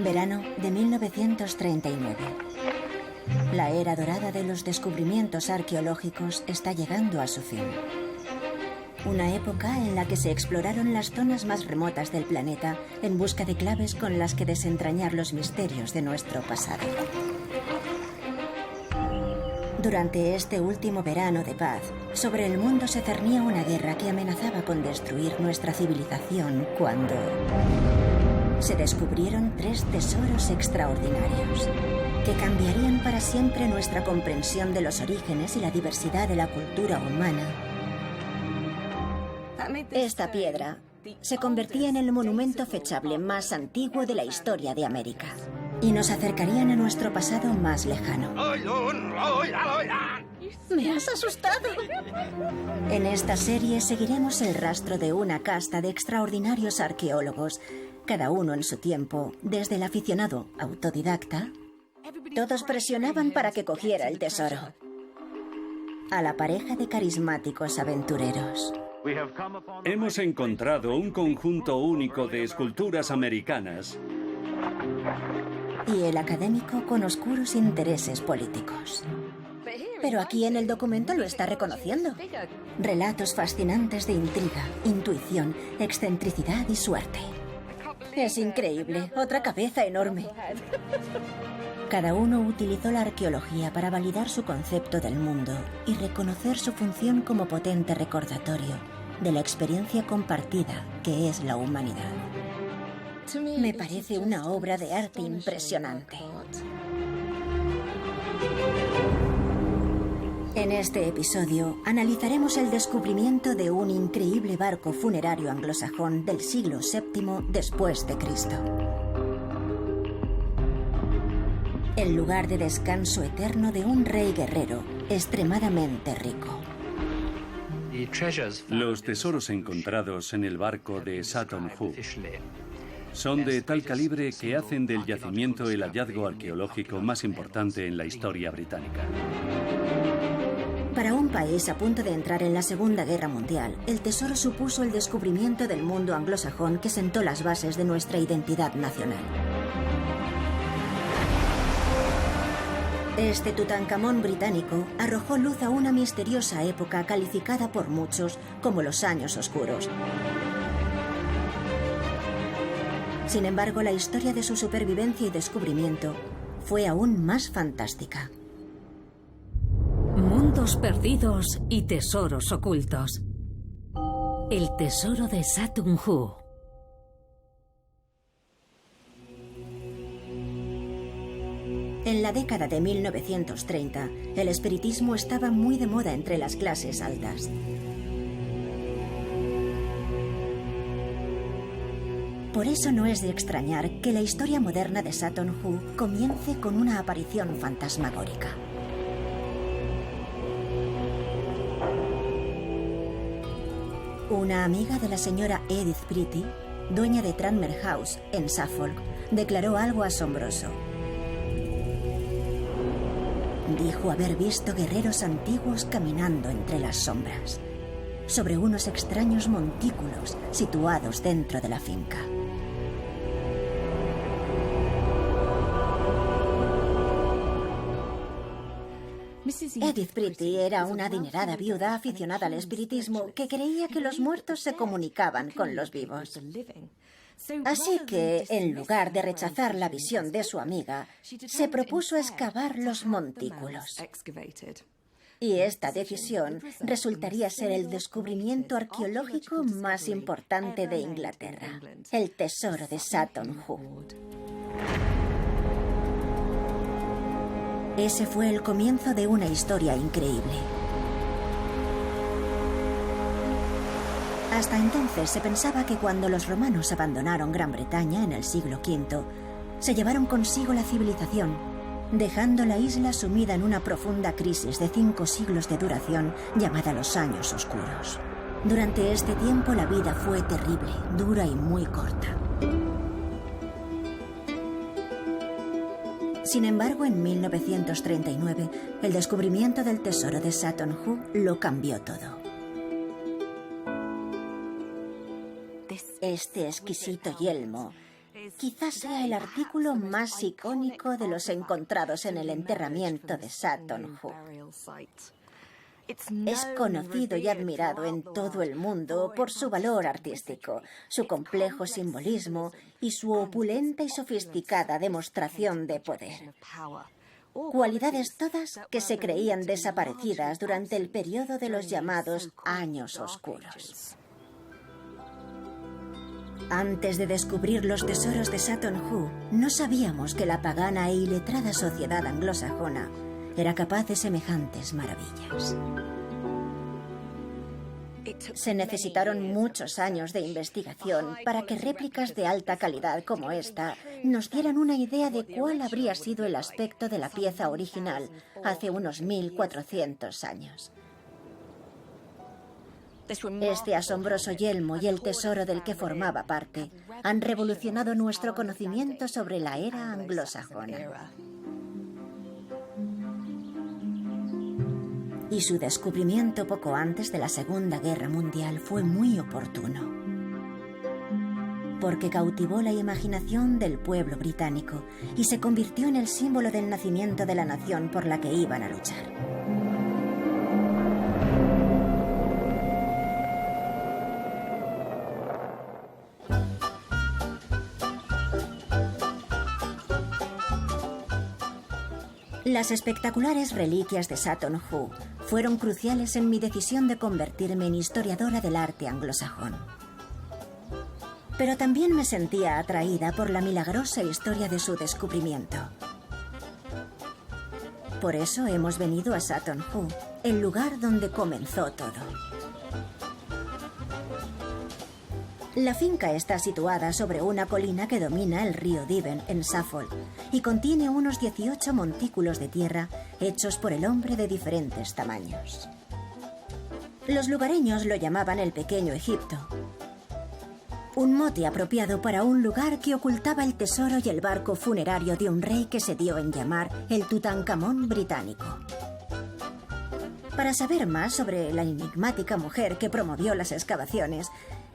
Verano de 1939. La era dorada de los descubrimientos arqueológicos está llegando a su fin. Una época en la que se exploraron las zonas más remotas del planeta en busca de claves con las que desentrañar los misterios de nuestro pasado. Durante este último verano de paz, sobre el mundo se cernía una guerra que amenazaba con destruir nuestra civilización cuando se descubrieron 3 tesoros extraordinarios que cambiarían para siempre nuestra comprensión de los orígenes y la diversidad de la cultura humana. Esta piedra se convertía en el monumento fechable más antiguo de la historia de América y nos acercarían a nuestro pasado más lejano. ¡Me has asustado! En esta serie seguiremos el rastro de una casta de extraordinarios arqueólogos, cada uno en su tiempo, desde el aficionado autodidacta. Todos presionaban para que cogiera el tesoro, a la pareja de carismáticos aventureros. Hemos encontrado un conjunto único de esculturas americanas. Y el académico con oscuros intereses políticos. Pero aquí en el documento lo está reconociendo. Relatos fascinantes de intriga, intuición, excentricidad y suerte. Es increíble, otra cabeza enorme. Cada uno utilizó la arqueología para validar su concepto del mundo y reconocer su función como potente recordatorio de la experiencia compartida que es la humanidad. Me parece una obra de arte impresionante. En este episodio analizaremos el descubrimiento de un increíble barco funerario anglosajón del siglo VII después de Cristo. El lugar de descanso eterno de un rey guerrero extremadamente rico. Los tesoros encontrados en el barco de Sutton Hoo son de tal calibre que hacen del yacimiento el hallazgo arqueológico más importante en la historia británica. Para un país a punto de entrar en la Segunda Guerra Mundial, el tesoro supuso el descubrimiento del mundo anglosajón que sentó las bases de nuestra identidad nacional. Este Tutankamón británico arrojó luz a una misteriosa época calificada por muchos como los años oscuros. Sin embargo, la historia de su supervivencia y descubrimiento fue aún más fantástica. Mundos perdidos y tesoros ocultos. El tesoro de Sutton Hoo. En la década de 1930, el espiritismo estaba muy de moda entre las clases altas. Por eso no es de extrañar que la historia moderna de Sutton Hoo comience con una aparición fantasmagórica. Una amiga de la señora Edith Pretty, dueña de Tranmere House, en Suffolk, declaró algo asombroso. Dijo haber visto guerreros antiguos caminando entre las sombras, sobre unos extraños montículos situados dentro de la finca. Edith Pretty era una adinerada viuda aficionada al espiritismo que creía que los muertos se comunicaban con los vivos. Así que, en lugar de rechazar la visión de su amiga, se propuso excavar los montículos. Y esta decisión resultaría ser el descubrimiento arqueológico más importante de Inglaterra, el tesoro de Sutton Hoo. Ese fue el comienzo de una historia increíble. Hasta entonces se pensaba que cuando los romanos abandonaron Gran Bretaña en el siglo V, se llevaron consigo la civilización, dejando la isla sumida en una profunda crisis de 5 siglos de duración llamada los Años Oscuros. Durante este tiempo la vida fue terrible, dura y muy corta. Sin embargo, en 1939, el descubrimiento del tesoro de Sutton Hoo lo cambió todo. Este exquisito yelmo Quizás sea el artículo más icónico de los encontrados en el enterramiento de Sutton Hoo. Es conocido y admirado en todo el mundo por su valor artístico, su complejo simbolismo y su opulenta y sofisticada demostración de poder. Cualidades todas que se creían desaparecidas durante el periodo de los llamados Años Oscuros. Antes de descubrir los tesoros de Sutton Hoo, no sabíamos que la pagana e iletrada sociedad anglosajona era capaz de semejantes maravillas. Se necesitaron muchos años de investigación para que réplicas de alta calidad como esta nos dieran una idea de cuál habría sido el aspecto de la pieza original hace unos 1400 años. Este asombroso yelmo y el tesoro del que formaba parte han revolucionado nuestro conocimiento sobre la era anglosajona. Y su descubrimiento poco antes de la Segunda Guerra Mundial fue muy oportuno, porque cautivó la imaginación del pueblo británico y se convirtió en el símbolo del nacimiento de la nación por la que iban a luchar. Las espectaculares reliquias de Sutton Hoo fueron cruciales en mi decisión de convertirme en historiadora del arte anglosajón. Pero también me sentía atraída por la milagrosa historia de su descubrimiento. Por eso hemos venido a Sutton Hoo, el lugar donde comenzó todo. La finca está situada sobre una colina que domina el río Diven, en Suffolk, y contiene unos 18 montículos de tierra hechos por el hombre de diferentes tamaños. Los lugareños lo llamaban el Pequeño Egipto, un mote apropiado para un lugar que ocultaba el tesoro y el barco funerario de un rey que se dio en llamar el Tutankamón británico. Para saber más sobre la enigmática mujer que promovió las excavaciones,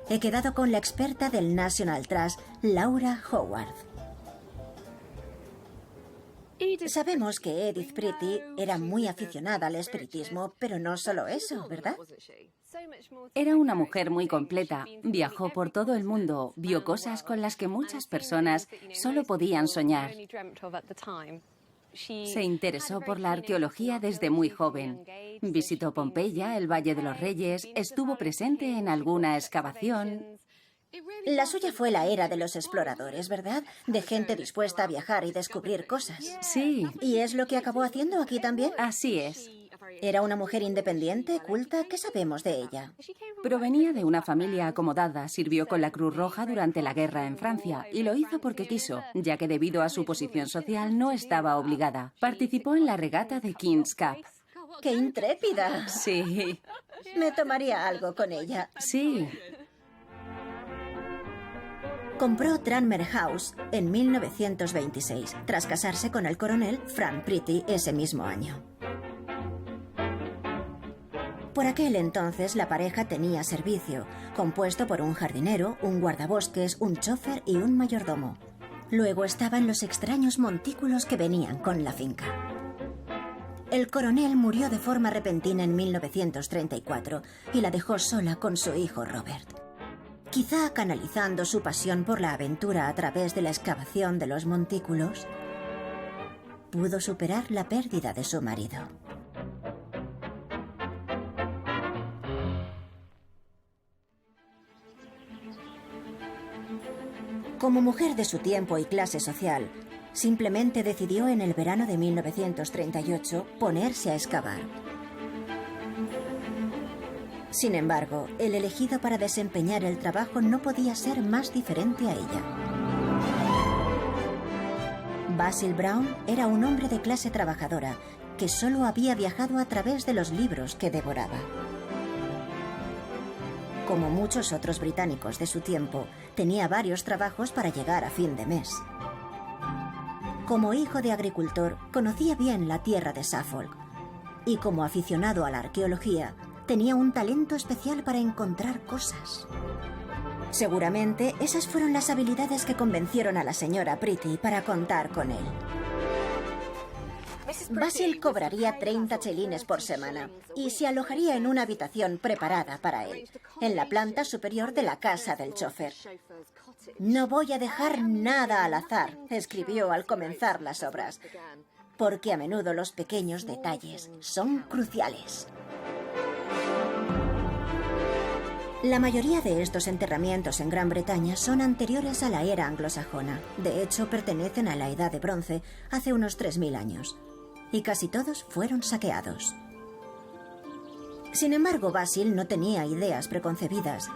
he quedado con la experta del National Trust, Laura Howard. Sabemos que Edith Pretty era muy aficionada al espiritismo, pero no solo eso, ¿verdad? Era una mujer muy completa. Viajó por todo el mundo, vio cosas con las que muchas personas solo podían soñar. Se interesó por la arqueología desde muy joven. Visitó Pompeya, el Valle de los Reyes, estuvo presente en alguna excavación. La suya fue la era de los exploradores, ¿verdad? De gente dispuesta a viajar y descubrir cosas. Sí. ¿Y es lo que acabó haciendo aquí también? Así es. ¿Era una mujer independiente, culta? ¿Qué sabemos de ella? Provenía de una familia acomodada, sirvió con la Cruz Roja durante la guerra en Francia y lo hizo porque quiso, ya que debido a su posición social no estaba obligada. Participó en la regata de King's Cup. ¡Qué intrépida! Sí. Me tomaría algo con ella. Sí. Compró Tranmere House en 1926, tras casarse con el coronel Frank Pretty ese mismo año. Por aquel entonces la pareja tenía servicio, compuesto por un jardinero, un guardabosques, un chofer y un mayordomo. Luego estaban los extraños montículos que venían con la finca. El coronel murió de forma repentina en 1934 y la dejó sola con su hijo Robert. Quizá canalizando su pasión por la aventura a través de la excavación de los montículos, pudo superar la pérdida de su marido. Como mujer de su tiempo y clase social, simplemente decidió en el verano de 1938 ponerse a excavar. Sin embargo, el elegido para desempeñar el trabajo no podía ser más diferente a ella. Basil Brown era un hombre de clase trabajadora que solo había viajado a través de los libros que devoraba. Como muchos otros británicos de su tiempo, tenía varios trabajos para llegar a fin de mes. Como hijo de agricultor, conocía bien la tierra de Suffolk y como aficionado a la arqueología, tenía un talento especial para encontrar cosas. Seguramente esas fueron las habilidades que convencieron a la señora Pretty para contar con él. Basil cobraría 30 chelines por semana y se alojaría en una habitación preparada para él, en la planta superior de la casa del chofer. «No voy a dejar nada al azar», escribió al comenzar las obras, porque a menudo los pequeños detalles son cruciales. La mayoría de estos enterramientos en Gran Bretaña son anteriores a la era anglosajona. De hecho, pertenecen a la Edad de Bronce, hace unos 3000 años. Y casi todos fueron saqueados. Sin embargo, Basil no tenía ideas preconcebidas.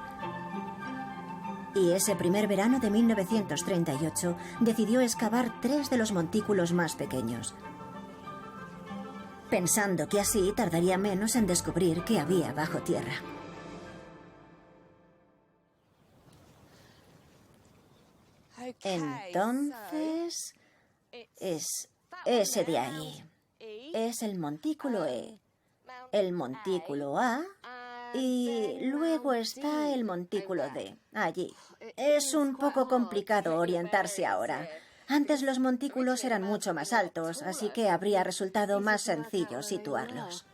Y ese primer verano de 1938 decidió excavar 3 de los montículos más pequeños, pensando que así tardaría menos en descubrir qué había bajo tierra. Entonces, es ese de ahí. Es el montículo E, el montículo A y luego está el montículo D, allí. Es un poco complicado orientarse ahora. Antes los montículos eran mucho más altos, así que habría resultado más sencillo situarlos.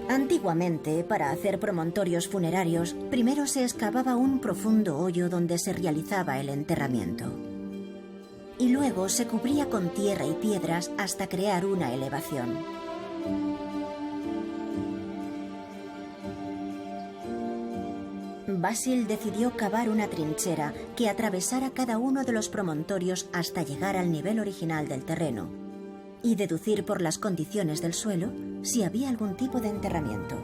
Antiguamente, para hacer promontorios funerarios, primero se excavaba un profundo hoyo donde se realizaba el enterramiento. Y luego se cubría con tierra y piedras hasta crear una elevación. Basil decidió cavar una trinchera que atravesara cada uno de los promontorios hasta llegar al nivel original del terreno y deducir por las condiciones del suelo si había algún tipo de enterramiento.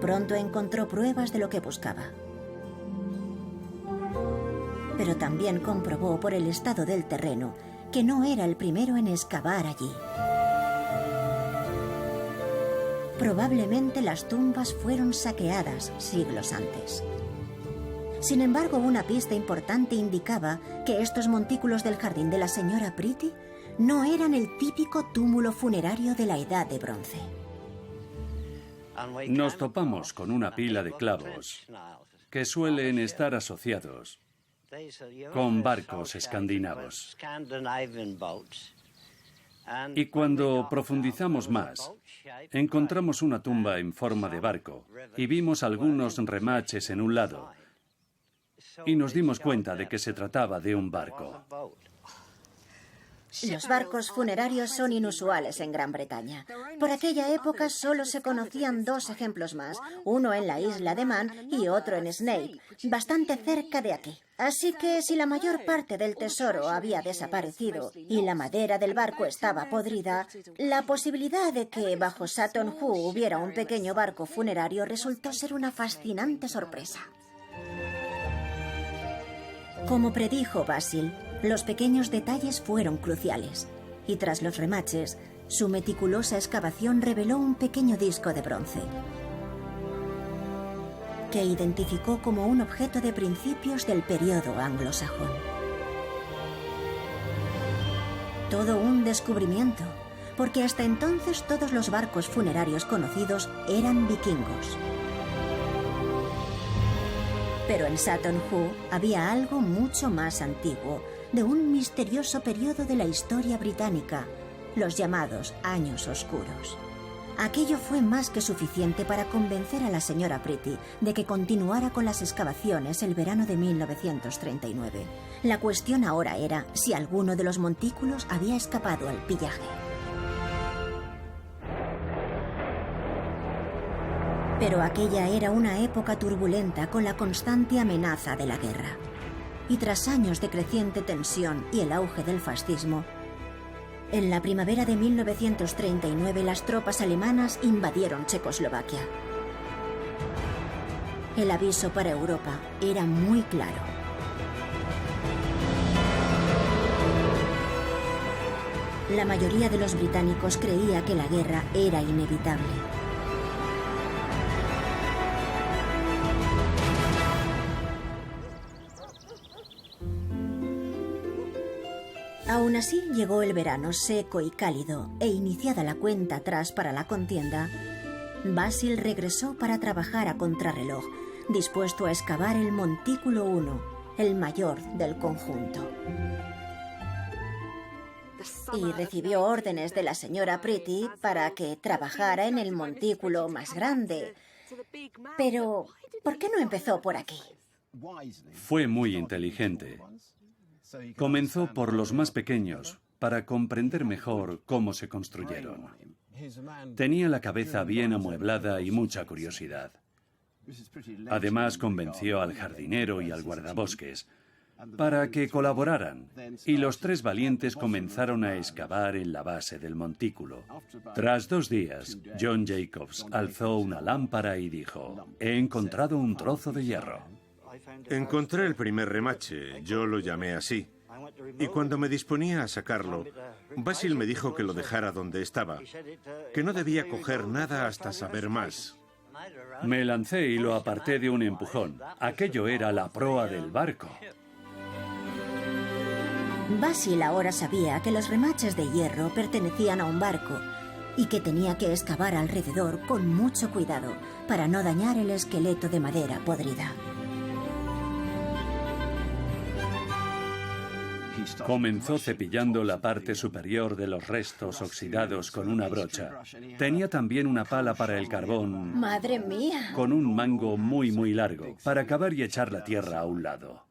Pronto encontró pruebas de lo que buscaba. Pero también comprobó por el estado del terreno que no era el primero en excavar allí. Probablemente las tumbas fueron saqueadas siglos antes. Sin embargo, una pista importante indicaba que estos montículos del jardín de la señora Pretty no eran el típico túmulo funerario de la Edad de Bronce. Nos topamos con una pila de clavos que suelen estar asociados con barcos escandinavos. Y cuando profundizamos más, encontramos una tumba en forma de barco y vimos algunos remaches en un lado y nos dimos cuenta de que se trataba de un barco. Los barcos funerarios son inusuales en Gran Bretaña. Por aquella época solo se conocían 2 ejemplos más, uno en la isla de Man y otro en Snape, bastante cerca de aquí. Así que si la mayor parte del tesoro había desaparecido y la madera del barco estaba podrida, la posibilidad de que bajo Sutton Hoo hubiera un pequeño barco funerario resultó ser una fascinante sorpresa. Como predijo Basil, los pequeños detalles fueron cruciales, y tras los remaches, su meticulosa excavación reveló un pequeño disco de bronce, que identificó como un objeto de principios del periodo anglosajón. Todo un descubrimiento, porque hasta entonces todos los barcos funerarios conocidos eran vikingos. Pero en Sutton Hoo había algo mucho más antiguo, de un misterioso periodo de la historia británica, los llamados Años Oscuros. Aquello fue más que suficiente para convencer a la señora Pretty de que continuara con las excavaciones el verano de 1939. La cuestión ahora era si alguno de los montículos había escapado al pillaje. Pero aquella era una época turbulenta con la constante amenaza de la guerra. Y tras años de creciente tensión y el auge del fascismo, en la primavera de 1939 las tropas alemanas invadieron Checoslovaquia. El aviso para Europa era muy claro. La mayoría de los británicos creía que la guerra era inevitable. Aún así, llegó el verano seco y cálido, e iniciada la cuenta atrás para la contienda, Basil regresó para trabajar a contrarreloj, dispuesto a excavar el Montículo 1, el mayor del conjunto. Y recibió órdenes de la señora Pretty para que trabajara en el montículo más grande. Pero, ¿por qué no empezó por aquí? Fue muy inteligente. Comenzó por los más pequeños para comprender mejor cómo se construyeron. Tenía la cabeza bien amueblada y mucha curiosidad. Además, convenció al jardinero y al guardabosques para que colaboraran, y los tres valientes comenzaron a excavar en la base del montículo. Tras 2 días, John Jacobs alzó una lámpara y dijo: «He encontrado un trozo de hierro». Encontré el primer remache, yo lo llamé así. Y cuando me disponía a sacarlo, Basil me dijo que lo dejara donde estaba, que no debía coger nada hasta saber más. Me lancé y lo aparté de un empujón. Aquello era la proa del barco. Basil ahora sabía que los remaches de hierro pertenecían a un barco y que tenía que excavar alrededor con mucho cuidado para no dañar el esqueleto de madera podrida. Comenzó cepillando la parte superior de los restos oxidados con una brocha. Tenía también una pala para el carbón. ¡Madre mía! Con un mango muy largo, para cavar y echar la tierra a un lado.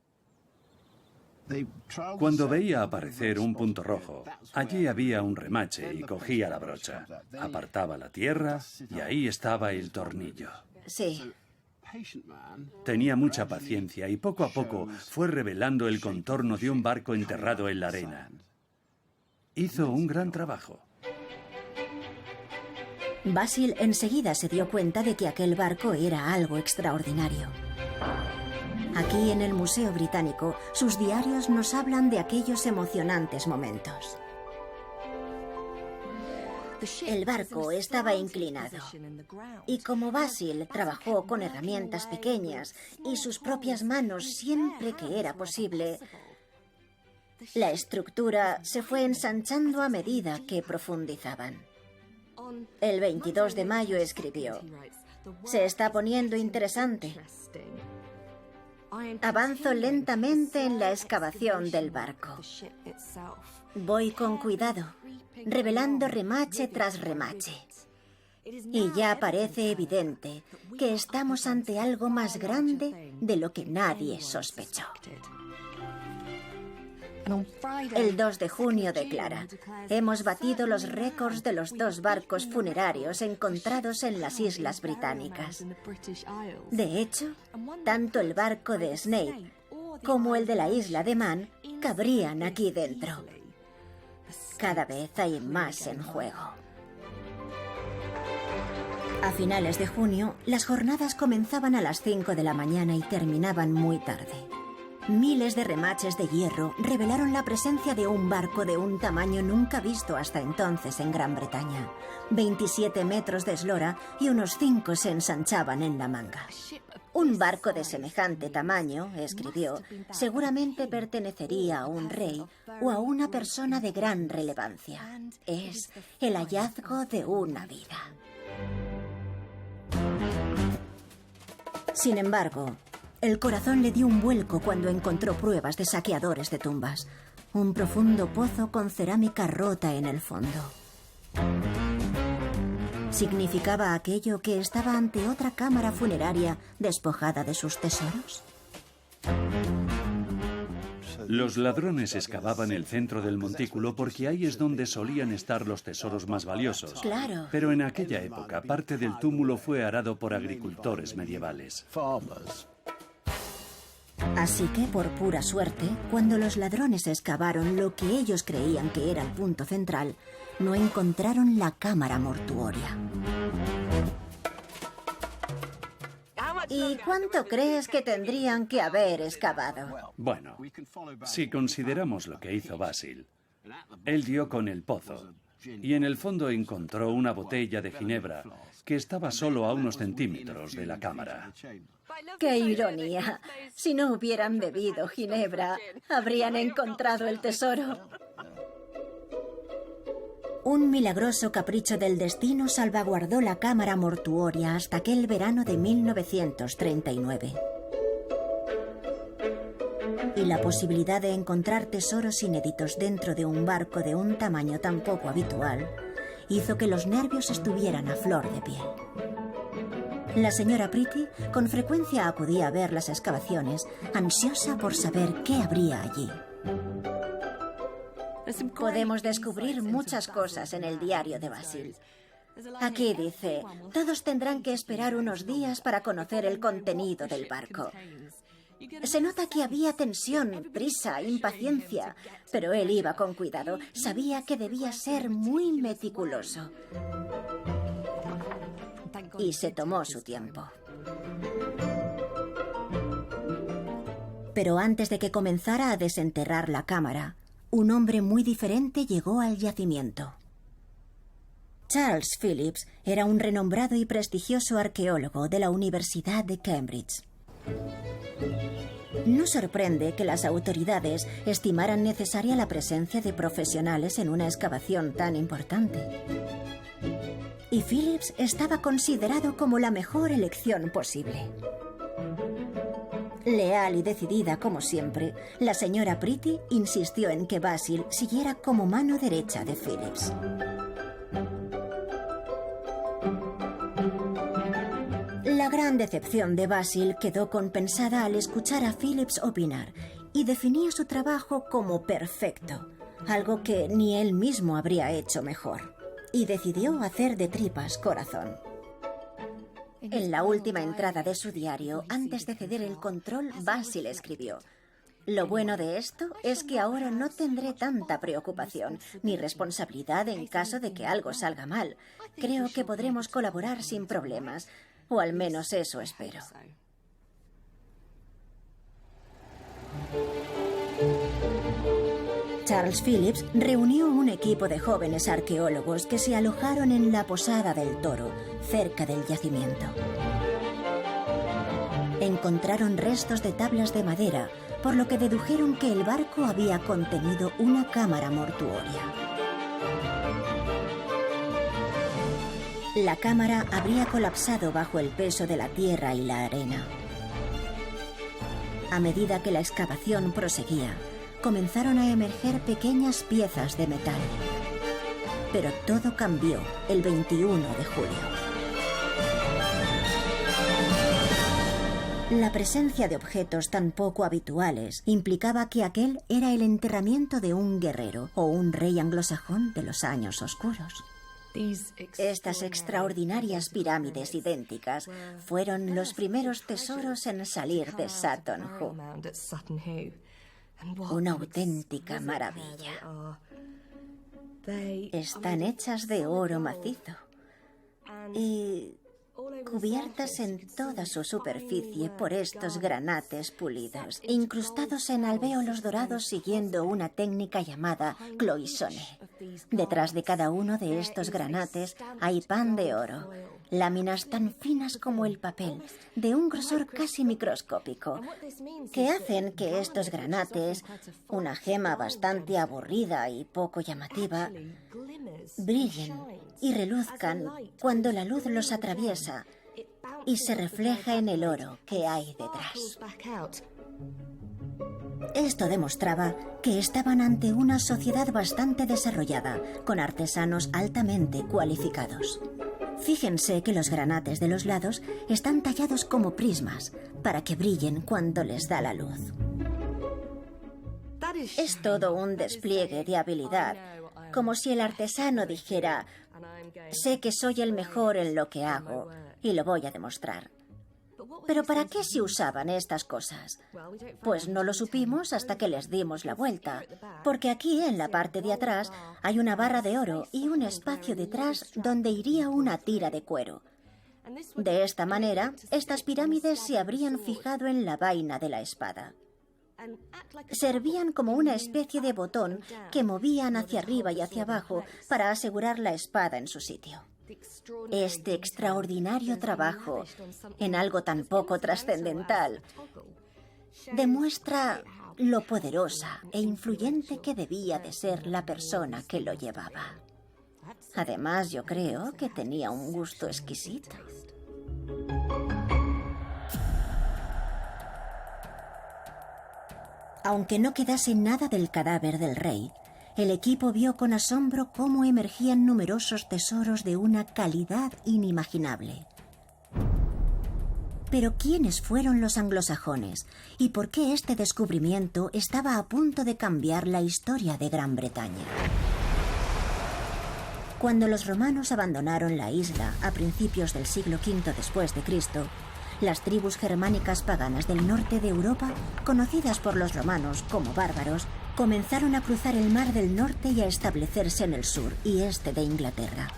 Cuando veía aparecer un punto rojo, allí había un remache y cogía la brocha. Apartaba la tierra y ahí estaba el tornillo. Sí. Tenía mucha paciencia y poco a poco fue revelando el contorno de un barco enterrado en la arena. Hizo un gran trabajo. Basil enseguida se dio cuenta de que aquel barco era algo extraordinario. Aquí en el Museo Británico, sus diarios nos hablan de aquellos emocionantes momentos. El barco estaba inclinado y como Basil trabajó con herramientas pequeñas y sus propias manos siempre que era posible, la estructura se fue ensanchando a medida que profundizaban. El 22 de mayo escribió: «Se está poniendo interesante. Avanzo lentamente en la excavación del barco. Voy con cuidado, revelando remache tras remache. Y ya parece evidente que estamos ante algo más grande de lo que nadie sospechó». El 2 de junio declara: «Hemos batido los récords de los 2 barcos funerarios encontrados en las Islas Británicas. De hecho, tanto el barco de Snape como el de la isla de Man cabrían aquí dentro. Cada vez hay más en juego». A finales de junio, las jornadas comenzaban a las 5 de la mañana y terminaban muy tarde. Miles de remaches de hierro revelaron la presencia de un barco de un tamaño nunca visto hasta entonces en Gran Bretaña. 27 metros de eslora y unos 5 se ensanchaban en la manga. «Un barco de semejante tamaño», escribió, «seguramente pertenecería a un rey o a una persona de gran relevancia. Es el hallazgo de una vida». Sin embargo, el corazón le dio un vuelco cuando encontró pruebas de saqueadores de tumbas. Un profundo pozo con cerámica rota en el fondo. ¿Significaba aquello que estaba ante otra cámara funeraria despojada de sus tesoros? Los ladrones excavaban el centro del montículo porque ahí es donde solían estar los tesoros más valiosos. Claro. Pero en aquella época, parte del túmulo fue arado por agricultores medievales. Así que, por pura suerte, cuando los ladrones excavaron lo que ellos creían que era el punto central, no encontraron la cámara mortuoria. ¿Y cuánto crees que tendrían que haber excavado? Bueno, si consideramos lo que hizo Basil, él dio con el pozo y en el fondo encontró una botella de ginebra que estaba solo a unos centímetros de la cámara. ¡Qué ironía! Si no hubieran bebido ginebra, habrían encontrado el tesoro. Un milagroso capricho del destino salvaguardó la cámara mortuoria hasta aquel verano de 1939. Y la posibilidad de encontrar tesoros inéditos dentro de un barco de un tamaño tan poco habitual hizo que los nervios estuvieran a flor de piel. La señora Pretty con frecuencia acudía a ver las excavaciones, ansiosa por saber qué habría allí. Podemos descubrir muchas cosas en el diario de Basil. Aquí dice, todos tendrán que esperar unos días para conocer el contenido del barco. Se nota que había tensión, prisa, impaciencia, pero él iba con cuidado. Sabía que debía ser muy meticuloso. Y se tomó su tiempo. Pero antes de que comenzara a desenterrar la cámara, un hombre muy diferente llegó al yacimiento. Charles Phillips era un renombrado y prestigioso arqueólogo de la Universidad de Cambridge. No sorprende que las autoridades estimaran necesaria la presencia de profesionales en una excavación tan importante. Y Phillips estaba considerado como la mejor elección posible. Leal y decidida como siempre, la señora Pretty insistió en que Basil siguiera como mano derecha de Phillips. La gran decepción de Basil quedó compensada al escuchar a Phillips opinar y definía su trabajo como perfecto, algo que ni él mismo habría hecho mejor, y decidió hacer de tripas corazón. En la última entrada de su diario, antes de ceder el control, Basil escribió: «Lo bueno de esto es que ahora no tendré tanta preocupación ni responsabilidad en caso de que algo salga mal. Creo que podremos colaborar sin problemas, o al menos eso espero». Charles Phillips reunió un equipo de jóvenes arqueólogos que se alojaron en la Posada del Toro, cerca del yacimiento. Encontraron restos de tablas de madera, por lo que dedujeron que el barco había contenido una cámara mortuoria. La cámara habría colapsado bajo el peso de la tierra y la arena. A medida que la excavación proseguía, comenzaron a emerger pequeñas piezas de metal. Pero todo cambió el 21 de julio. La presencia de objetos tan poco habituales implicaba que aquel era el enterramiento de un guerrero o un rey anglosajón de los años oscuros. Estas extraordinarias pirámides idénticas fueron los primeros tesoros en salir de Sutton Hoo. Una auténtica maravilla. Están hechas de oro macizo y cubiertas en toda su superficie por estos granates pulidos, incrustados en alvéolos dorados siguiendo una técnica llamada cloisonné. Detrás de cada uno de estos granates hay pan de oro, láminas tan finas como el papel, de un grosor casi microscópico, que hacen que estos granates, una gema bastante aburrida y poco llamativa, brillen y reluzcan cuando la luz los atraviesa y se refleja en el oro que hay detrás. Esto demostraba que estaban ante una sociedad bastante desarrollada, con artesanos altamente cualificados. Fíjense que los granates de los lados están tallados como prismas para que brillen cuando les da la luz. Es todo un despliegue de habilidad, como si el artesano dijera: sé que soy el mejor en lo que hago y lo voy a demostrar. ¿Pero para qué se usaban estas cosas? Pues no lo supimos hasta que les dimos la vuelta, porque aquí en la parte de atrás hay una barra de oro y un espacio detrás donde iría una tira de cuero. De esta manera, estas pirámides se habrían fijado en la vaina de la espada. Servían como una especie de botón que movían hacia arriba y hacia abajo para asegurar la espada en su sitio. Este extraordinario trabajo en algo tan poco trascendental demuestra lo poderosa e influyente que debía de ser la persona que lo llevaba. Además, yo creo que tenía un gusto exquisito. Aunque no quedase nada del cadáver del rey, el equipo vio con asombro cómo emergían numerosos tesoros de una calidad inimaginable. Pero ¿quiénes fueron los anglosajones? ¿Y por qué este descubrimiento estaba a punto de cambiar la historia de Gran Bretaña? Cuando los romanos abandonaron la isla a principios del siglo V después de Cristo, las tribus germánicas paganas del norte de Europa, conocidas por los romanos como bárbaros, comenzaron a cruzar el mar del norte y a establecerse en el sur y este de Inglaterra.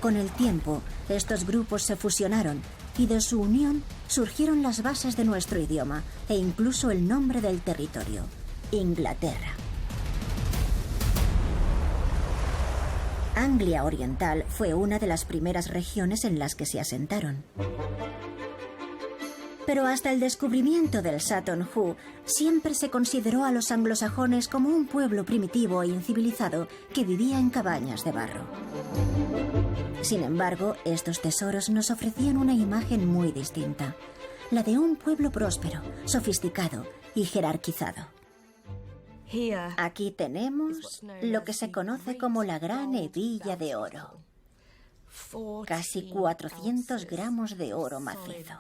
Con el tiempo, estos grupos se fusionaron y de su unión surgieron las bases de nuestro idioma e incluso el nombre del territorio, Inglaterra. Anglia Oriental fue una de las primeras regiones en las que se asentaron. Pero hasta el descubrimiento del Sutton Hoo, siempre se consideró a los anglosajones como un pueblo primitivo e incivilizado que vivía en cabañas de barro. Sin embargo, estos tesoros nos ofrecían una imagen muy distinta, la de un pueblo próspero, sofisticado y jerarquizado. Aquí tenemos lo que se conoce como la Gran Hebilla de Oro. Casi 400 gramos de oro macizo.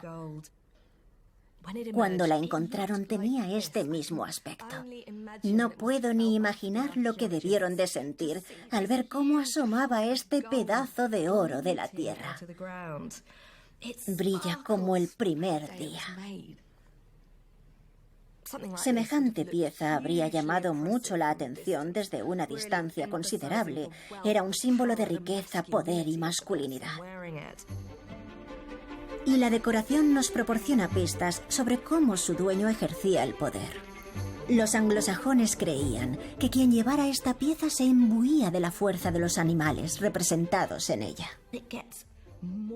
Cuando la encontraron tenía este mismo aspecto. No puedo ni imaginar lo que debieron de sentir al ver cómo asomaba este pedazo de oro de la tierra. Brilla como el primer día. Semejante pieza habría llamado mucho la atención desde una distancia considerable. Era un símbolo de riqueza, poder y masculinidad. Y la decoración nos proporciona pistas sobre cómo su dueño ejercía el poder. Los anglosajones creían que quien llevara esta pieza se imbuía de la fuerza de los animales representados en ella.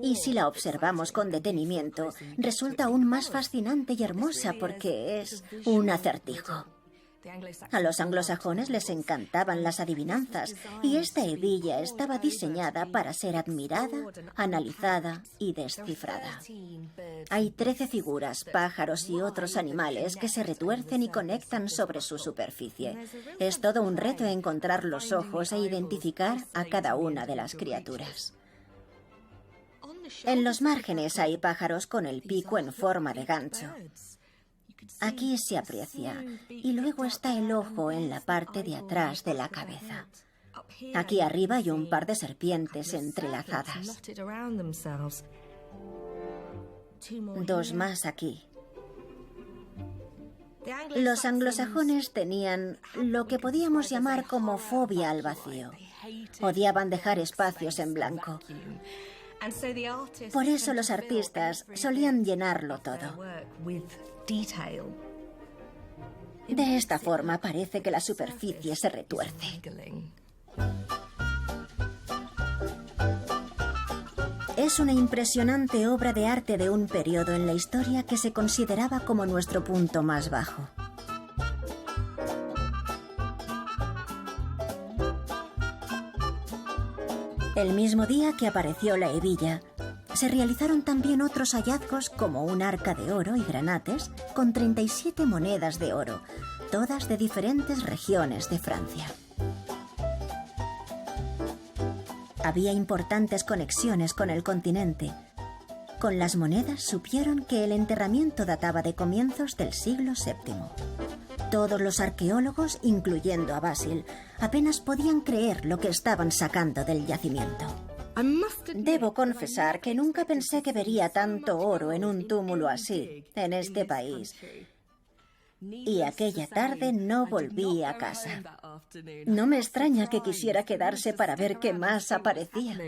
Y si la observamos con detenimiento, resulta aún más fascinante y hermosa porque es un acertijo. A los anglosajones les encantaban las adivinanzas y esta hebilla estaba diseñada para ser admirada, analizada y descifrada. Hay 13 figuras, pájaros y otros animales que se retuercen y conectan sobre su superficie. Es todo un reto encontrar los ojos e identificar a cada una de las criaturas. En los márgenes hay pájaros con el pico en forma de gancho. Aquí se aprecia, y luego está el ojo en la parte de atrás de la cabeza. Aquí arriba hay un par de serpientes entrelazadas. 2 más aquí. Los anglosajones tenían lo que podíamos llamar como fobia al vacío. Odiaban dejar espacios en blanco. Por eso los artistas solían llenarlo todo. De esta forma parece que la superficie se retuerce. Es una impresionante obra de arte de un periodo en la historia que se consideraba como nuestro punto más bajo. El mismo día que apareció la hebilla, se realizaron también otros hallazgos como un arca de oro y granates con 37 monedas de oro, todas de diferentes regiones de Francia. Había importantes conexiones con el continente. Con las monedas supieron que el enterramiento databa de comienzos del siglo VII. Todos los arqueólogos, incluyendo a Basil, apenas podían creer lo que estaban sacando del yacimiento. Debo confesar que nunca pensé que vería tanto oro en un túmulo así, en este país. Y aquella tarde no volví a casa. No me extraña que quisiera quedarse para ver qué más aparecía.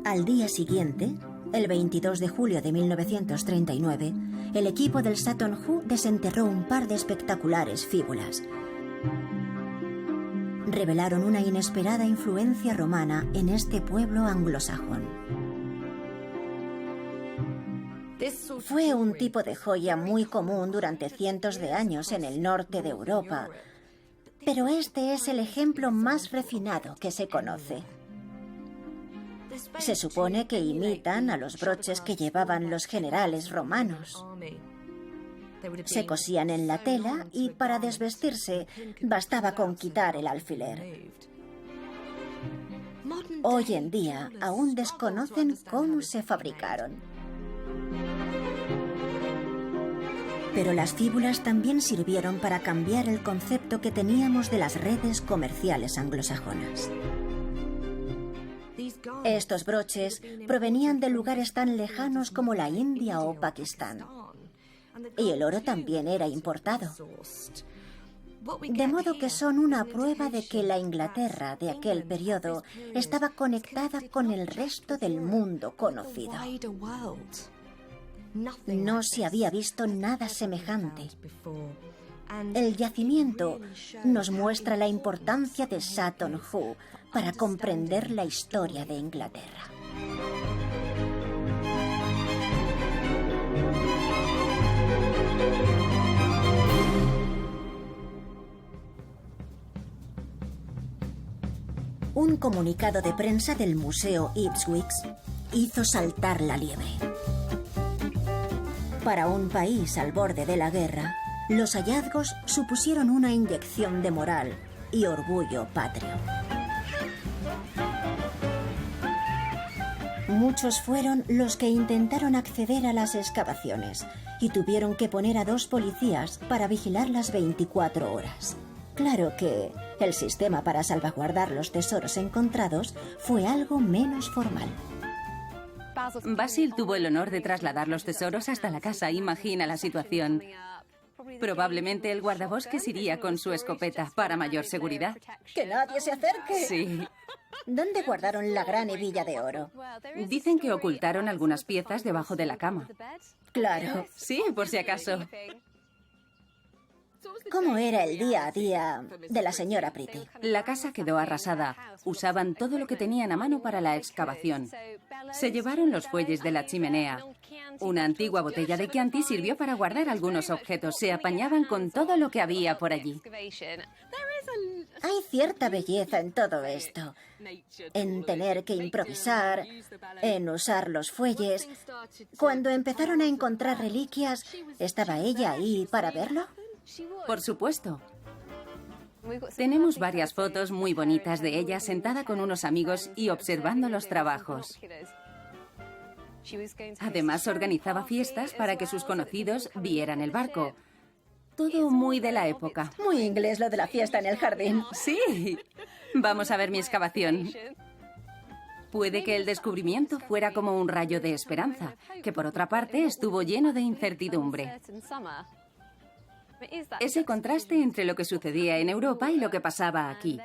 Al día siguiente, el 22 de julio de 1939, el equipo del Sutton Hoo desenterró un par de espectaculares fíbulas. Revelaron una inesperada influencia romana en este pueblo anglosajón. Fue un tipo de joya muy común durante cientos de años en el norte de Europa, Pero este es el ejemplo más refinado que se conoce. Se supone que imitan a los broches que llevaban los generales romanos. Se cosían en la tela y para desvestirse bastaba con quitar el alfiler. Hoy en día aún desconocen cómo se fabricaron. Pero las fíbulas también sirvieron para cambiar el concepto que teníamos de las redes comerciales anglosajonas. Estos broches provenían de lugares tan lejanos como la India o Pakistán. Y el oro también era importado. De modo que son una prueba de que la Inglaterra de aquel periodo estaba conectada con el resto del mundo conocido. No se había visto nada semejante. El yacimiento nos muestra la importancia de Sutton Hoo para comprender la historia de Inglaterra. Un comunicado de prensa del Museo Ipswich hizo saltar la liebre. Para un país al borde de la guerra, los hallazgos supusieron una inyección de moral y orgullo patrio. Muchos fueron los que intentaron acceder a las excavaciones y tuvieron que poner a 2 policías para vigilar las 24 horas. Claro que el sistema para salvaguardar los tesoros encontrados fue algo menos formal. Basil tuvo el honor de trasladar los tesoros hasta la casa. Imagina la situación. Probablemente el guardabosques iría con su escopeta para mayor seguridad. ¡Que nadie se acerque! Sí. ¿Dónde guardaron la gran hebilla de oro? Dicen que ocultaron algunas piezas debajo de la cama. Claro. Sí, por si acaso. ¿Cómo era el día a día de la señora Pretty? La casa quedó arrasada. Usaban todo lo que tenían a mano para la excavación. Se llevaron los fuelles de la chimenea. Una antigua botella de Chianti sirvió para guardar algunos objetos. Se apañaban con todo lo que había por allí. Hay cierta belleza en todo esto. En tener que improvisar, en usar los fuelles. Cuando empezaron a encontrar reliquias, ¿estaba ella ahí para verlo? Por supuesto. Tenemos varias fotos muy bonitas de ella sentada con unos amigos y observando los trabajos. Además, organizaba fiestas para que sus conocidos vieran el barco. Todo muy de la época. Muy inglés lo de la fiesta en el jardín. Sí. Vamos a ver mi excavación. Puede que el descubrimiento fuera como un rayo de esperanza, que por otra parte estuvo lleno de incertidumbre. Ese contraste entre lo que sucedía en Europa y lo que pasaba aquí.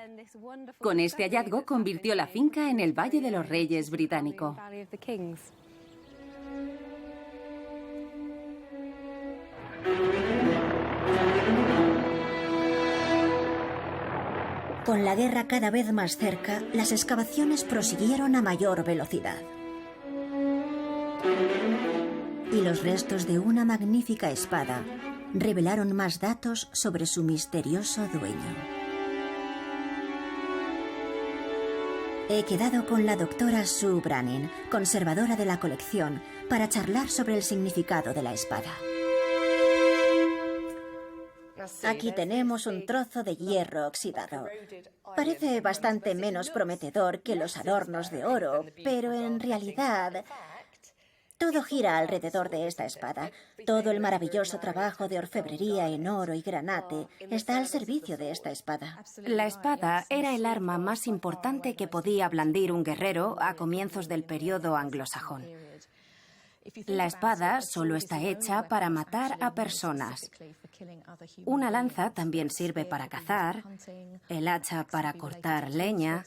Con este hallazgo convirtió la finca en el Valle de los Reyes británico. Con la guerra cada vez más cerca, las excavaciones prosiguieron a mayor velocidad. Y los restos de una magnífica espada revelaron más datos sobre su misterioso dueño. He quedado con la doctora Sue Branning, conservadora de la colección, para charlar sobre el significado de la espada. Aquí tenemos un trozo de hierro oxidado. Parece bastante menos prometedor que los adornos de oro, pero en realidad todo gira alrededor de esta espada. Todo el maravilloso trabajo de orfebrería en oro y granate está al servicio de esta espada. La espada era el arma más importante que podía blandir un guerrero a comienzos del periodo anglosajón. La espada solo está hecha para matar a personas. Una lanza también sirve para cazar, el hacha para cortar leña,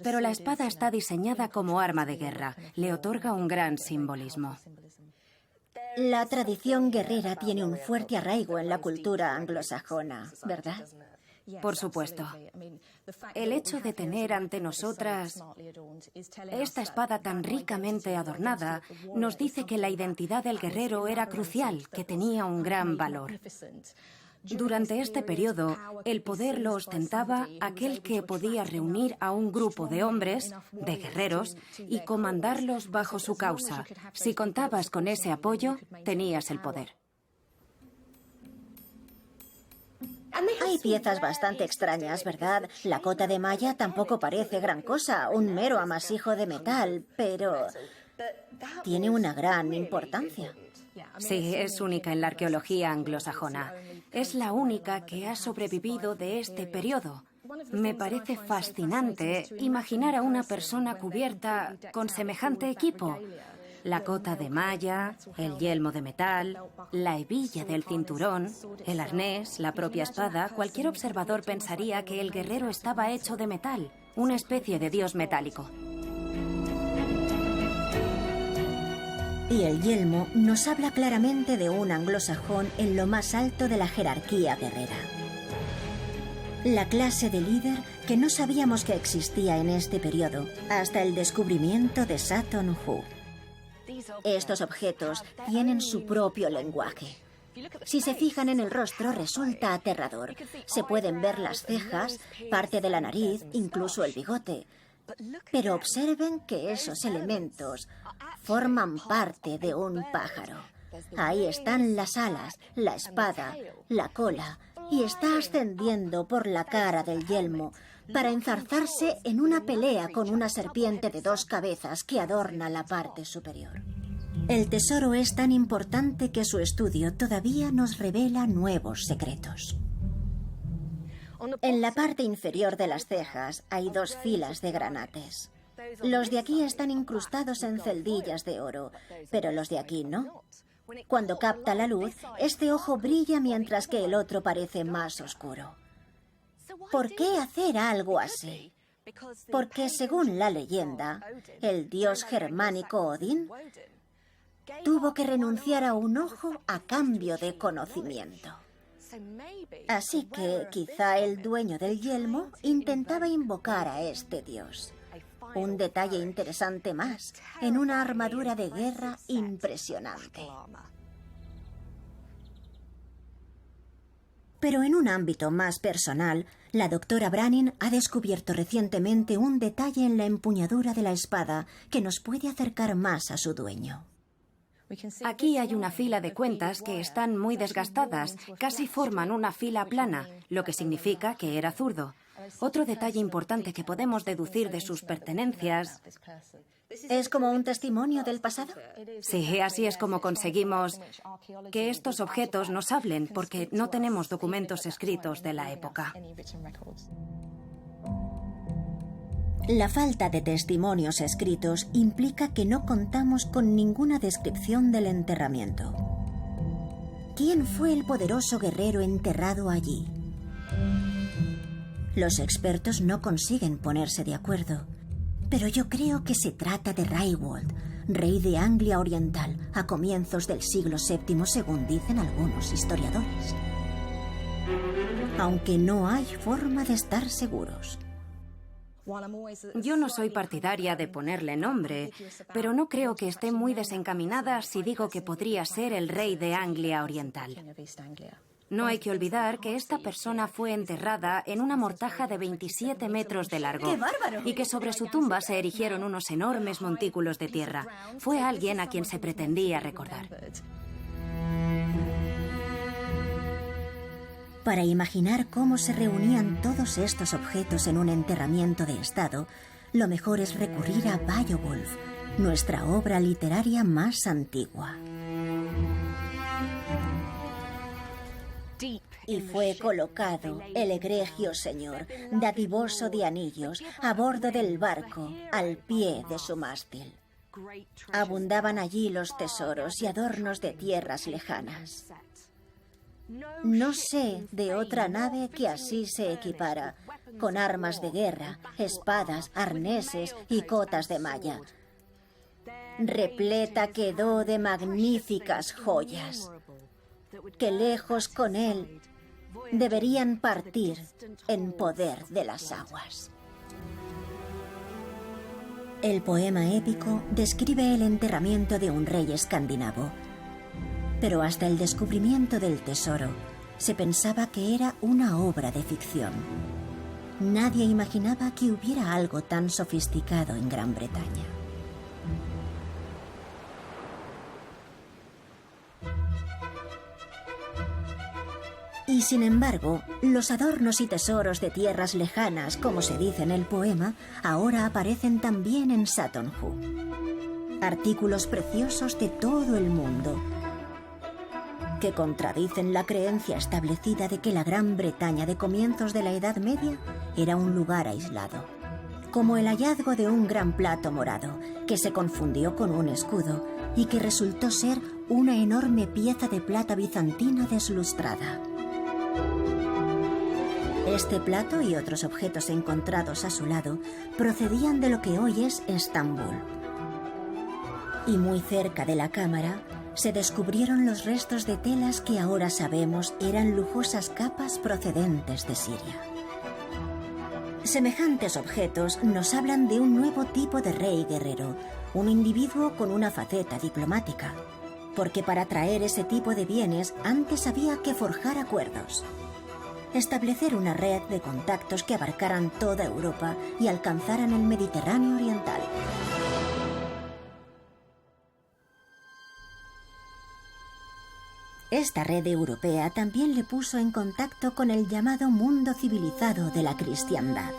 pero la espada está diseñada como arma de guerra. Le otorga un gran simbolismo. La tradición guerrera tiene un fuerte arraigo en la cultura anglosajona, ¿verdad? Por supuesto. El hecho de tener ante nosotras esta espada tan ricamente adornada nos dice que la identidad del guerrero era crucial, que tenía un gran valor. Durante este periodo, el poder lo ostentaba aquel que podía reunir a un grupo de hombres, de guerreros, y comandarlos bajo su causa. Si contabas con ese apoyo, tenías el poder. Hay piezas bastante extrañas, ¿verdad? La cota de malla tampoco parece gran cosa, un mero amasijo de metal, pero tiene una gran importancia. Sí, es única en la arqueología anglosajona. Es la única que ha sobrevivido de este periodo. Me parece fascinante imaginar a una persona cubierta con semejante equipo. La cota de malla, el yelmo de metal, la hebilla del cinturón, el arnés, la propia espada. Cualquier observador pensaría que el guerrero estaba hecho de metal, una especie de dios metálico. Y el yelmo nos habla claramente de un anglosajón en lo más alto de la jerarquía guerrera. La clase de líder que no sabíamos que existía en este periodo, hasta el descubrimiento de Sutton Hoo. Estos objetos tienen su propio lenguaje. Si se fijan en el rostro, resulta aterrador. Se pueden ver las cejas, parte de la nariz, incluso el bigote. Pero observen que esos elementos forman parte de un pájaro. Ahí están las alas, la espada, la cola, y está ascendiendo por la cara del yelmo para enzarzarse en una pelea con una serpiente de 2 cabezas que adorna la parte superior. El tesoro es tan importante que su estudio todavía nos revela nuevos secretos. En la parte inferior de las cejas hay 2 filas de granates. Los de aquí están incrustados en celdillas de oro, pero los de aquí no. Cuando capta la luz, este ojo brilla mientras que el otro parece más oscuro. ¿Por qué hacer algo así? Porque según la leyenda, el dios germánico Odín tuvo que renunciar a un ojo a cambio de conocimiento. Así que quizá el dueño del yelmo intentaba invocar a este dios. Un detalle interesante más, en una armadura de guerra impresionante. Pero en un ámbito más personal, la doctora Brannin ha descubierto recientemente un detalle en la empuñadura de la espada que nos puede acercar más a su dueño. Aquí hay una fila de cuentas que están muy desgastadas, casi forman una fila plana, lo que significa que era zurdo. Otro detalle importante que podemos deducir de sus pertenencias... ¿Es como un testimonio del pasado? Sí, así es como conseguimos que estos objetos nos hablen, porque no tenemos documentos escritos de la época. La falta de testimonios escritos implica que no contamos con ninguna descripción del enterramiento. ¿Quién fue el poderoso guerrero enterrado allí? Los expertos no consiguen ponerse de acuerdo, pero yo creo que se trata de Raigwald, rey de Anglia Oriental, a comienzos del siglo VII, según dicen algunos historiadores. Aunque no hay forma de estar seguros. Yo no soy partidaria de ponerle nombre, pero no creo que esté muy desencaminada si digo que podría ser el rey de Anglia Oriental. No hay que olvidar que esta persona fue enterrada en una mortaja de 27 metros de largo. ¡Qué bárbaro! Y que sobre su tumba se erigieron unos enormes montículos de tierra. Fue alguien a quien se pretendía recordar. Para imaginar cómo se reunían todos estos objetos en un enterramiento de Estado, lo mejor es recurrir a Beowulf, nuestra obra literaria más antigua. Y fue colocado el egregio señor, dadivoso de anillos, a bordo del barco, al pie de su mástil. Abundaban allí los tesoros y adornos de tierras lejanas. No sé de otra nave que así se equipara, con armas de guerra, espadas, arneses y cotas de malla. Repleta quedó de magníficas joyas, que lejos con él deberían partir en poder de las aguas. El poema épico describe el enterramiento de un rey escandinavo, pero hasta el descubrimiento del tesoro, se pensaba que era una obra de ficción. Nadie imaginaba que hubiera algo tan sofisticado en Gran Bretaña. Y sin embargo, los adornos y tesoros de tierras lejanas, como se dice en el poema, ahora aparecen también en Sutton Hoo. Artículos preciosos de todo el mundo, que contradicen la creencia establecida de que la Gran Bretaña de comienzos de la Edad Media era un lugar aislado. Como el hallazgo de un gran plato morado, que se confundió con un escudo y que resultó ser una enorme pieza de plata bizantina deslustrada. Este plato y otros objetos encontrados a su lado procedían de lo que hoy es Estambul. Y muy cerca de la cámara se descubrieron los restos de telas que ahora sabemos eran lujosas capas procedentes de Siria. Semejantes objetos nos hablan de un nuevo tipo de rey guerrero, un individuo con una faceta diplomática, porque para traer ese tipo de bienes antes había que forjar acuerdos. Establecer una red de contactos que abarcaran toda Europa y alcanzaran el Mediterráneo oriental. Esta red europea también le puso en contacto con el llamado mundo civilizado de la cristiandad.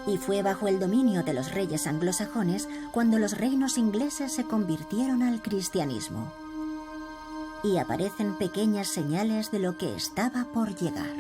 Y fue bajo el dominio de los reyes anglosajones cuando los reinos ingleses se convirtieron al cristianismo. Y aparecen pequeñas señales de lo que estaba por llegar.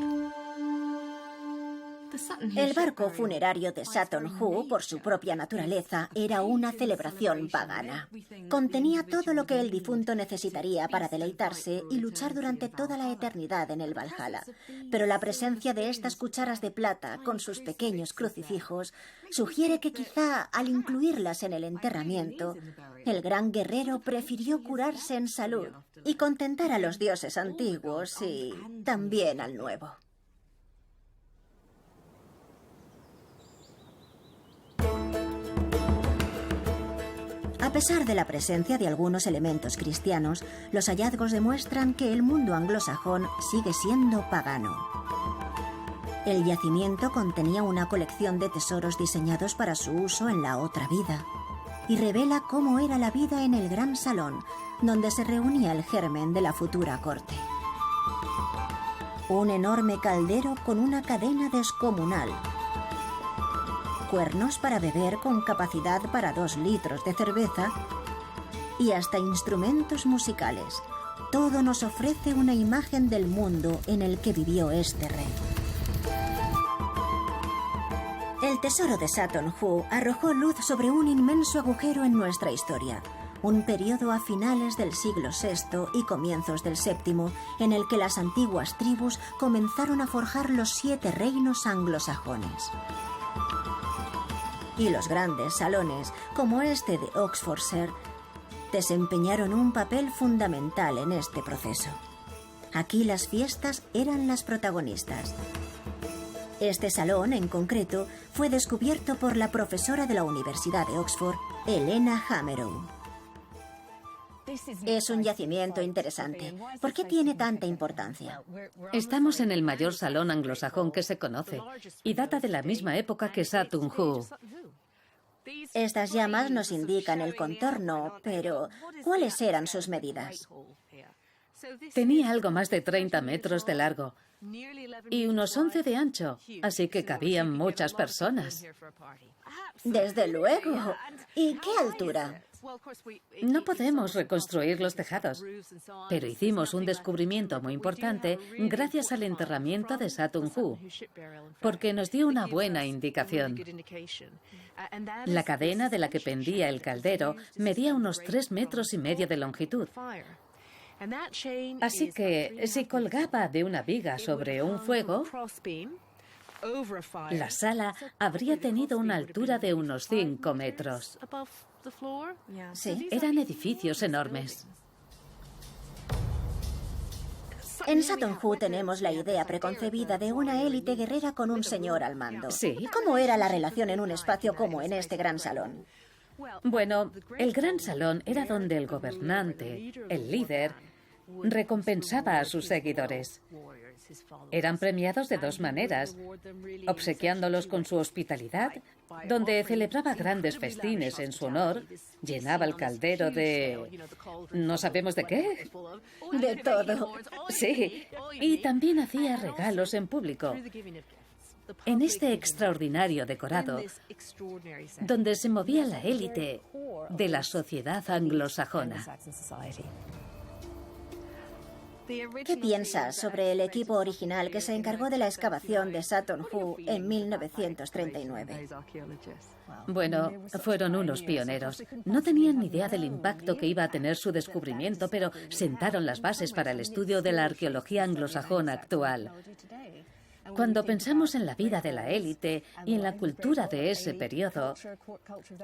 El barco funerario de Sutton Hoo, por su propia naturaleza, era una celebración pagana. Contenía todo lo que el difunto necesitaría para deleitarse y luchar durante toda la eternidad en el Valhalla. Pero la presencia de estas cucharas de plata, con sus pequeños crucifijos, sugiere que quizá, al incluirlas en el enterramiento, el gran guerrero prefirió curarse en salud y contentar a los dioses antiguos y también al nuevo. A pesar de la presencia de algunos elementos cristianos, los hallazgos demuestran que el mundo anglosajón sigue siendo pagano. El yacimiento contenía una colección de tesoros diseñados para su uso en la otra vida y revela cómo era la vida en el gran salón, donde se reunía el germen de la futura corte. Un enorme caldero con una cadena descomunal, cuernos para beber con capacidad para 2 litros de cerveza y hasta instrumentos musicales. Todo nos ofrece una imagen del mundo en el que vivió este rey. El tesoro de Sutton Hoo arrojó luz sobre un inmenso agujero en nuestra historia, un periodo a finales del siglo VI y comienzos del VII, en el que las antiguas tribus comenzaron a forjar los 7 reinos anglosajones. Y los grandes salones, como este de Oxfordshire, desempeñaron un papel fundamental en este proceso. Aquí las fiestas eran las protagonistas. Este salón, en concreto, fue descubierto por la profesora de la Universidad de Oxford, Helena Hamerow. Es un yacimiento interesante. ¿Por qué tiene tanta importancia? Estamos en el mayor salón anglosajón que se conoce y data de la misma época que Sutton Hoo. Estas llamas nos indican el contorno, pero ¿cuáles eran sus medidas? Tenía algo más de 30 metros de largo y unos 11 de ancho, así que cabían muchas personas. Desde luego. ¿Y qué altura? No podemos reconstruir los tejados, pero hicimos un descubrimiento muy importante gracias al enterramiento de Sutton Hoo, porque nos dio una buena indicación. La cadena de la que pendía el caldero medía unos 3,5 metros de longitud. Así que si colgaba de una viga sobre un fuego, la sala habría tenido una altura de unos 5 metros. Sí. Eran edificios enormes. En Sutton Hoo tenemos la idea preconcebida de una élite guerrera con un señor al mando. Sí. ¿Cómo era la relación en un espacio como en este gran salón? Bueno, el gran salón era donde el gobernante, el líder, recompensaba a sus seguidores. Eran premiados de dos maneras: obsequiándolos con su hospitalidad, donde celebraba grandes festines en su honor, llenaba el caldero de... ¿no sabemos de qué? De todo. Sí, y también hacía regalos en público. En este extraordinario decorado, donde se movía la élite de la sociedad anglosajona. ¿Qué piensas sobre el equipo original que se encargó de la excavación de Sutton Hoo en 1939? Bueno, fueron unos pioneros. No tenían ni idea del impacto que iba a tener su descubrimiento, pero sentaron las bases para el estudio de la arqueología anglosajona actual. Cuando pensamos en la vida de la élite y en la cultura de ese periodo,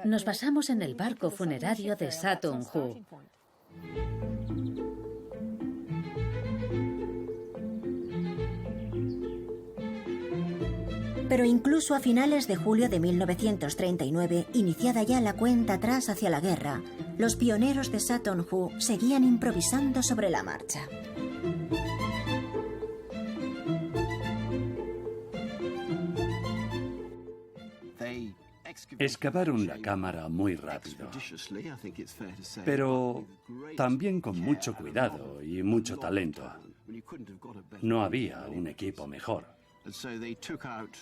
nos basamos en el barco funerario de Sutton Hoo. Pero incluso a finales de julio de 1939, iniciada ya la cuenta atrás hacia la guerra, los pioneros de Sutton Hoo seguían improvisando sobre la marcha. Excavaron la cámara muy rápido, pero también con mucho cuidado y mucho talento. No había un equipo mejor.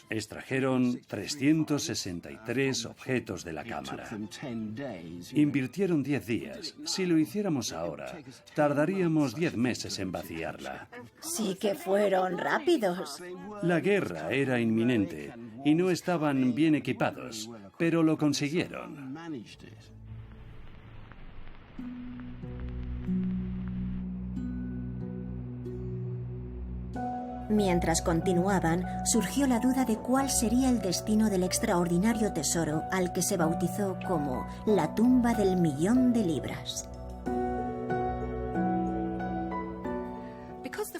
Extrajeron 363 objetos de la cámara. Invirtieron 10 días. Si lo hiciéramos ahora, tardaríamos 10 meses en vaciarla. Sí que fueron rápidos. La guerra era inminente y no estaban bien equipados, pero lo consiguieron. Mientras continuaban, surgió la duda de cuál sería el destino del extraordinario tesoro al que se bautizó como la tumba del 1.000.000 de libras.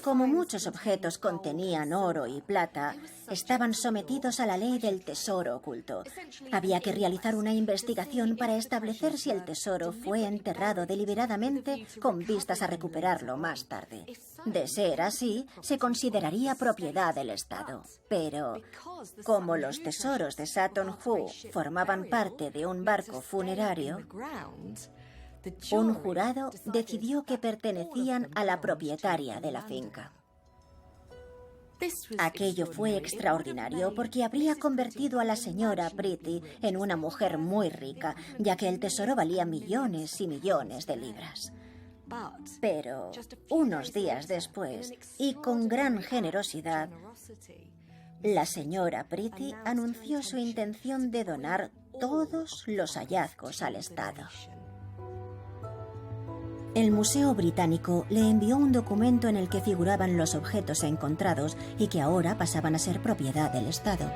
Como muchos objetos contenían oro y plata, estaban sometidos a la ley del tesoro oculto. Había que realizar una investigación para establecer si el tesoro fue enterrado deliberadamente con vistas a recuperarlo más tarde. De ser así, se consideraría propiedad del Estado. Pero, como los tesoros de Sutton Hoo formaban parte de un barco funerario, un jurado decidió que pertenecían a la propietaria de la finca. Aquello fue extraordinario porque habría convertido a la señora Pretty en una mujer muy rica, ya que el tesoro valía millones y millones de libras. Pero, unos días después, y con gran generosidad, la señora Pretty anunció su intención de donar todos los hallazgos al Estado. El Museo Británico le envió un documento en el que figuraban los objetos encontrados y que ahora pasaban a ser propiedad del Estado.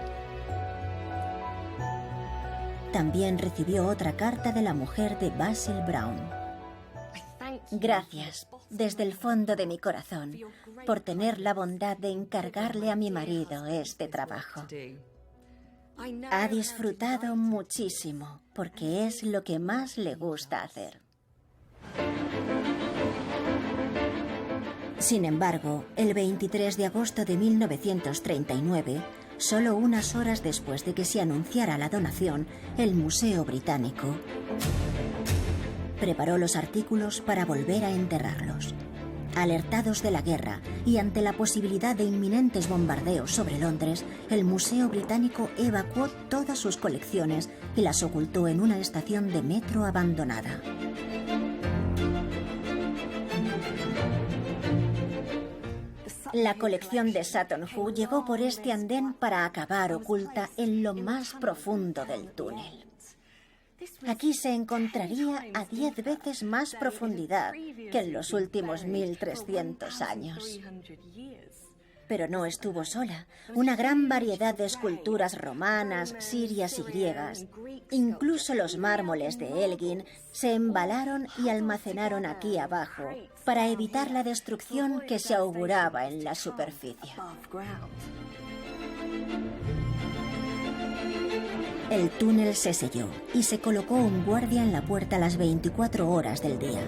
También recibió otra carta de la mujer de Basil Brown. Gracias, desde el fondo de mi corazón, por tener la bondad de encargarle a mi marido este trabajo. Ha disfrutado muchísimo, porque es lo que más le gusta hacer. Sin embargo, el 23 de agosto de 1939, solo unas horas después de que se anunciara la donación, el Museo Británico preparó los artículos para volver a enterrarlos. Alertados de la guerra y ante la posibilidad de inminentes bombardeos sobre Londres, el Museo Británico evacuó todas sus colecciones y las ocultó en una estación de metro abandonada. La colección de Sutton Hoo llegó por este andén para acabar oculta en lo más profundo del túnel. Aquí se encontraría a 10 veces más profundidad que en los últimos 1300 años. Pero no estuvo sola. Una gran variedad de esculturas romanas, sirias y griegas, incluso los mármoles de Elgin, se embalaron y almacenaron aquí abajo para evitar la destrucción que se auguraba en la superficie. El túnel se selló y se colocó un guardia en la puerta las 24 horas del día.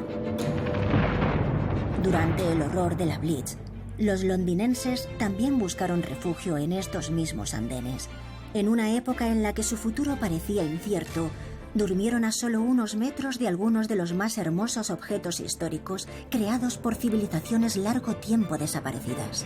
Durante el horror de la Blitz, los londinenses también buscaron refugio en estos mismos andenes. En una época en la que su futuro parecía incierto, durmieron a solo unos metros de algunos de los más hermosos objetos históricos creados por civilizaciones largo tiempo desaparecidas.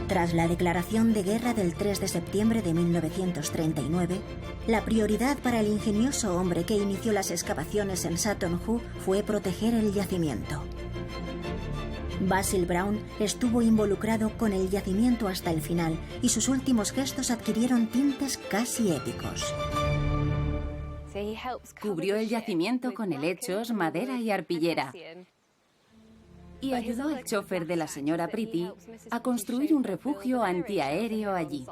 Tras la declaración de guerra del 3 de septiembre de 1939, la prioridad para el ingenioso hombre que inició las excavaciones en Sutton Hoo fue proteger el yacimiento. Basil Brown estuvo involucrado con el yacimiento hasta el final y sus últimos gestos adquirieron tintes casi épicos. Cubrió el yacimiento con helechos, madera y arpillera. Y ayudó al chofer de la señora Pretty a construir un refugio antiaéreo allí.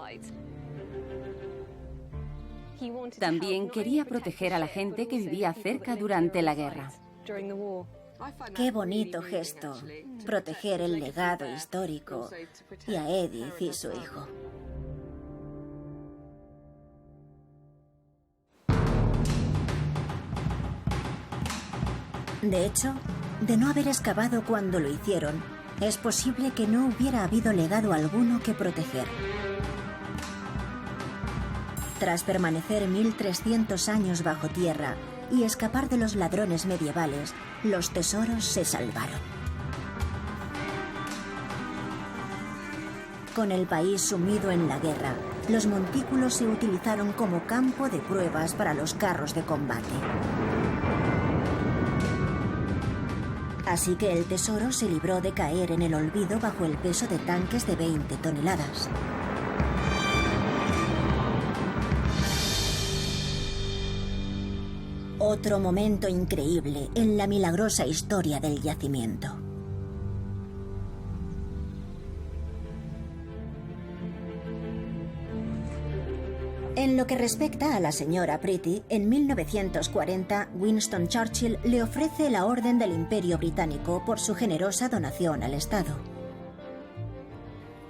También quería proteger a la gente que vivía cerca durante la guerra. Qué bonito gesto, proteger el legado histórico y a Edith y su hijo. De hecho, de no haber excavado cuando lo hicieron, es posible que no hubiera habido legado alguno que proteger. Tras permanecer 1300 años bajo tierra y escapar de los ladrones medievales, los tesoros se salvaron. Con el país sumido en la guerra, los montículos se utilizaron como campo de pruebas para los carros de combate. Así que el tesoro se libró de caer en el olvido bajo el peso de tanques de 20 toneladas. Otro momento increíble en la milagrosa historia del yacimiento. En lo que respecta a la señora Pretty, en 1940 Winston Churchill le ofrece la Orden del Imperio Británico por su generosa donación al Estado.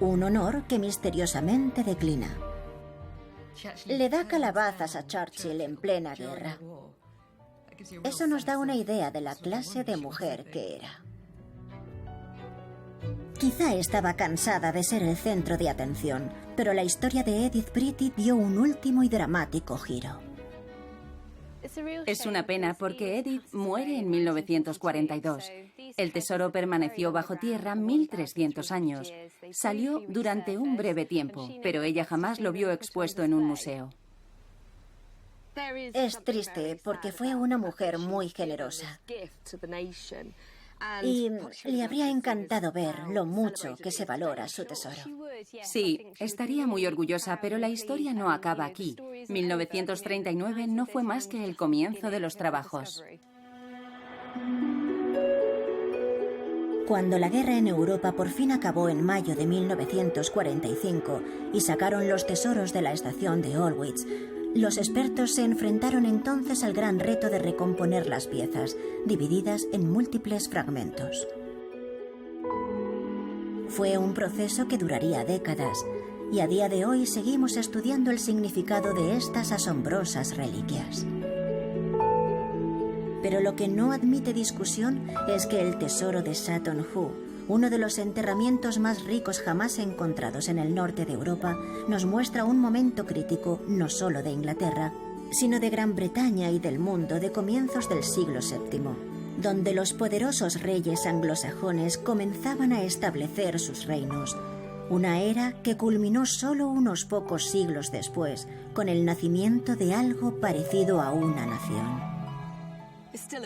Un honor que misteriosamente declina. Le da calabazas a Churchill en plena guerra. Eso nos da una idea de la clase de mujer que era. Quizá estaba cansada de ser el centro de atención, pero la historia de Edith Pretty dio un último y dramático giro. Es una pena porque Edith muere en 1942. El tesoro permaneció bajo tierra 1300 años. Salió durante un breve tiempo, pero ella jamás lo vio expuesto en un museo. Es triste porque fue una mujer muy generosa. Y le habría encantado ver lo mucho que se valora su tesoro. Sí, estaría muy orgullosa, pero la historia no acaba aquí. 1939 no fue más que el comienzo de los trabajos. Cuando la guerra en Europa por fin acabó en mayo de 1945 y sacaron los tesoros de la estación de Auschwitz, los expertos se enfrentaron entonces al gran reto de recomponer las piezas, divididas en múltiples fragmentos. Fue un proceso que duraría décadas, y a día de hoy seguimos estudiando el significado de estas asombrosas reliquias. Pero lo que no admite discusión es que el tesoro de Sutton Hoo, uno de los enterramientos más ricos jamás encontrados en el norte de Europa, nos muestra un momento crítico no solo de Inglaterra, sino de Gran Bretaña y del mundo de comienzos del siglo VII, donde los poderosos reyes anglosajones comenzaban a establecer sus reinos, una era que culminó solo unos pocos siglos después, con el nacimiento de algo parecido a una nación.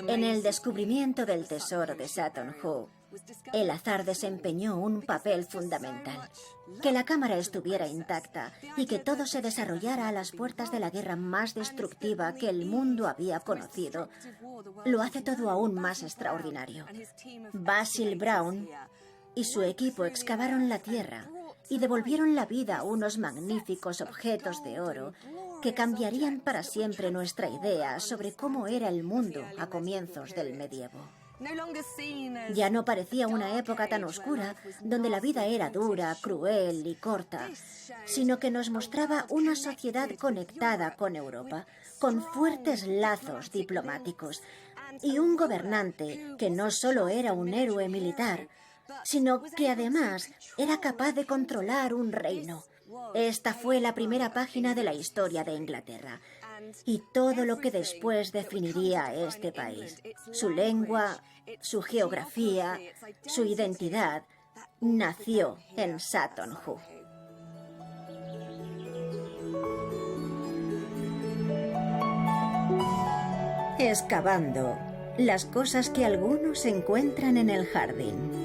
En el descubrimiento del tesoro de Sutton Hoo, el azar desempeñó un papel fundamental. Que la cámara estuviera intacta y que todo se desarrollara a las puertas de la guerra más destructiva que el mundo había conocido, lo hace todo aún más extraordinario. Basil Brown y su equipo excavaron la tierra y devolvieron la vida a unos magníficos objetos de oro que cambiarían para siempre nuestra idea sobre cómo era el mundo a comienzos del medievo. Ya no parecía una época tan oscura, donde la vida era dura, cruel y corta, sino que nos mostraba una sociedad conectada con Europa, con fuertes lazos diplomáticos, y un gobernante que no solo era un héroe militar, sino que además era capaz de controlar un reino. Esta fue la primera página de la historia de Inglaterra y todo lo que después definiría a este país. Su lengua, su geografía, su identidad, nació en Sutton Hoo. Excavando las cosas que algunos encuentran en el jardín.